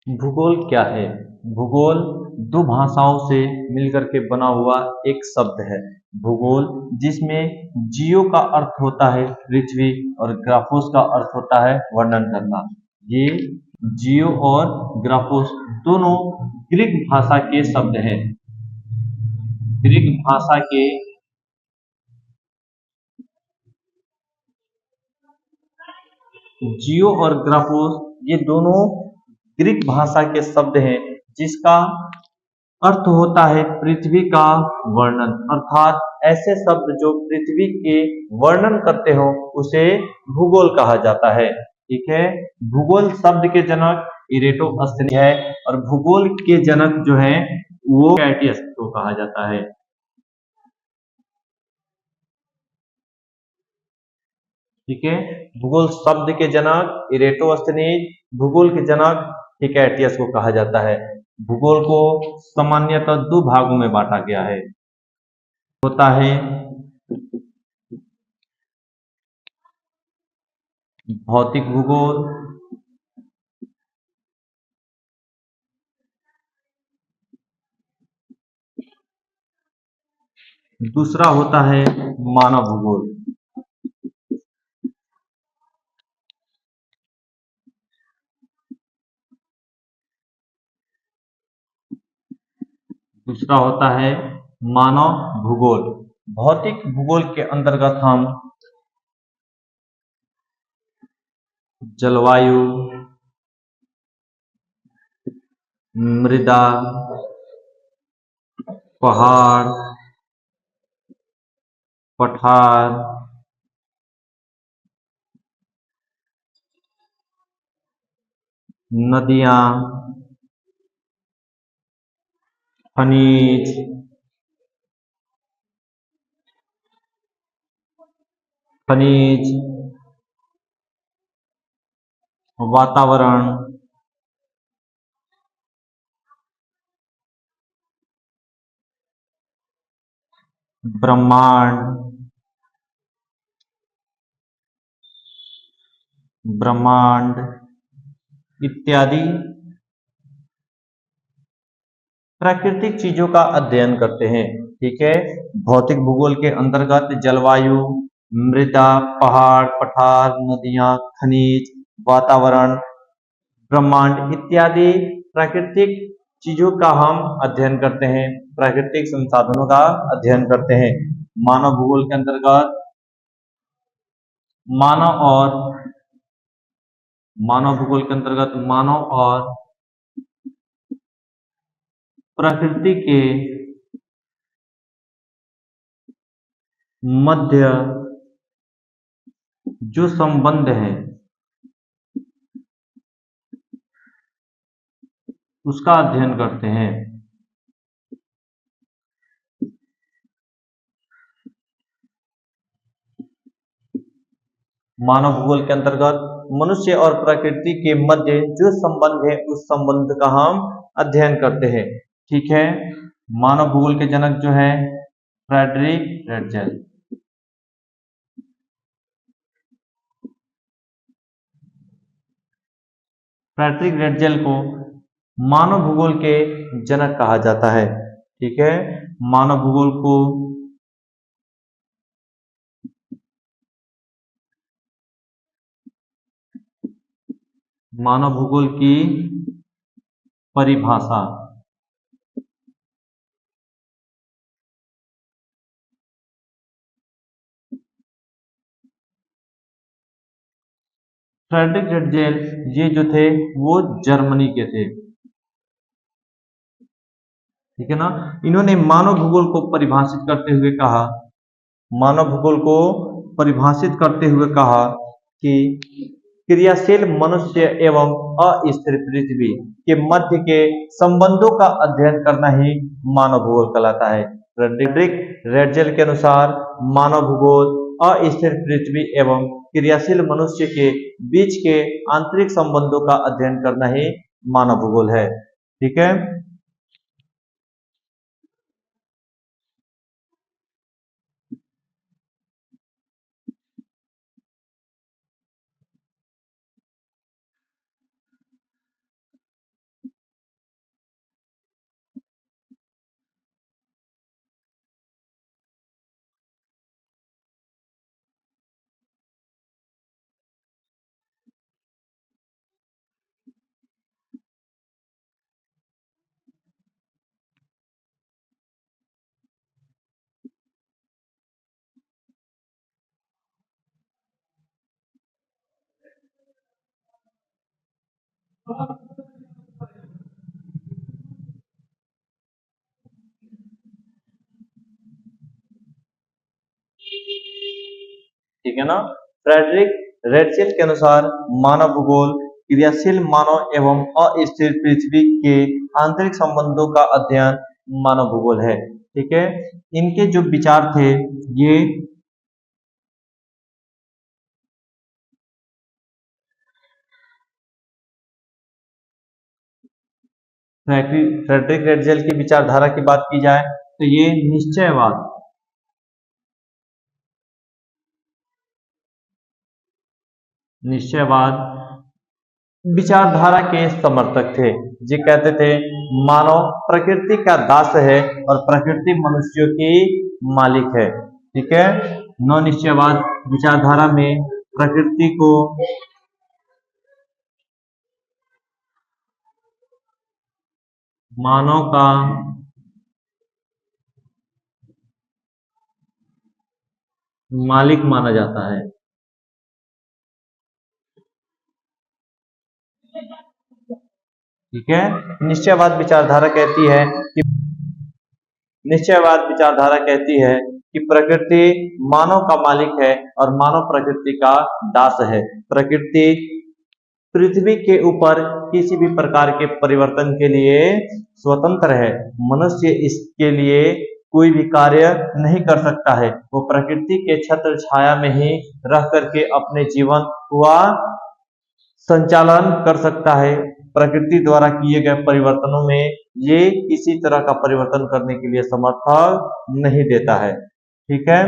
भूगोल क्या है? भूगोल दो भाषाओं से मिलकर के बना हुआ एक शब्द है। भूगोल जिसमें जियो का अर्थ होता है पृथ्वी और ग्राफोस का अर्थ होता है वर्णन करना। ये जियो और ग्राफोस दोनों ग्रीक भाषा के शब्द हैं। ग्रीक भाषा के जियो और ग्राफोस ये दोनों ग्रीक भाषा के शब्द हैं, जिसका अर्थ होता है पृथ्वी का वर्णन, अर्थात ऐसे शब्द जो पृथ्वी के वर्णन करते हो उसे भूगोल कहा जाता है। ठीक है। भूगोल शब्द के जनक इरेटोस्थेनीज है और भूगोल के जनक जो है वो कैटियस को कहा जाता है। ठीक है। भूगोल शब्द के जनक इरेटोस्थेनीज, भूगोल के जनक हिकैटियस को कहा जाता है। भूगोल को सामान्यतः दो भागों में बांटा गया है। होता है भौतिक भूगोल, दूसरा होता है मानव भूगोल। दूसरा होता है मानव भूगोल। भौतिक भूगोल के अंतर्गत हम जलवायु, मृदा, पहाड़, पठार, नदियां, खनिज, खनिज, वातावरण, ब्रह्मांड, ब्रह्मांड इत्यादि प्राकृतिक चीजों का अध्ययन करते हैं। ठीक है। भौतिक भूगोल के अंतर्गत जलवायु, मृदा, पहाड़, पठार, नदियां, खनिज, वातावरण, ब्रह्मांड इत्यादि प्राकृतिक चीजों का हम अध्ययन करते हैं, प्राकृतिक संसाधनों का अध्ययन करते हैं। मानव भूगोल के अंतर्गत मानव और मानव भूगोल के अंतर्गत मानव और प्रकृति के मध्य जो संबंध है उसका अध्ययन करते हैं। मानव भूगोल के अंतर्गत मनुष्य और प्रकृति के मध्य जो संबंध है उस संबंध का हम अध्ययन करते हैं। ठीक है। मानव भूगोल के जनक जो है फ्रेडरिक रेटजेल। फ्रेडरिक रेटजेल को मानव भूगोल के जनक कहा जाता है। ठीक है। मानव भूगोल को मानव भूगोल की परिभाषा फ्रेडरिक रेटजेल ये जो थे वो जर्मनी के थे। ठीक है ना। इन्होंने मानव भूगोल को परिभाषित करते हुए कहा मानव भूगोल को परिभाषित करते हुए कहा कि क्रियाशील मनुष्य एवं अस्थिर पृथ्वी के मध्य के संबंधों का अध्ययन करना ही मानव भूगोल कहलाता है। फ्रेडरिक रेटजेल के अनुसार मानव भूगोल अस्थिर पृथ्वी एवं क्रियाशील मनुष्य के बीच के आंतरिक संबंधों का अध्ययन करना ही मानव भूगोल है। ठीक है। ठीक है ना। फ्रेडरिक रेडसेल के अनुसार मानव भूगोल क्रियाशील मानव एवं अस्थिर पृथ्वी के आंतरिक संबंधों का अध्ययन मानव भूगोल है। ठीक है, इनके जो विचार थे ये फ्रेडरिक रेडजेल की विचारधारा की बात की जाए तो ये निश्चयवाद विचारधारा के समर्थक थे। ये कहते थे मानव प्रकृति का दास है और प्रकृति मनुष्यों की मालिक है। ठीक है, नव निश्चयवाद विचारधारा में प्रकृति को मानव का मालिक माना जाता है। ठीक है, निश्चयवाद विचारधारा कहती है कि प्रकृति मानव का मालिक है और मानव प्रकृति का दास है। प्रकृति पृथ्वी के ऊपर किसी भी प्रकार के परिवर्तन के लिए स्वतंत्र है। मनुष्य इसके लिए कोई भी कार्य नहीं कर सकता है। वो प्रकृति के छत्र छाया में ही रह करके अपने जीवन का संचालन कर सकता है। प्रकृति द्वारा किए गए परिवर्तनों में ये किसी तरह का परिवर्तन करने के लिए समर्थ नहीं देता है। ठीक है।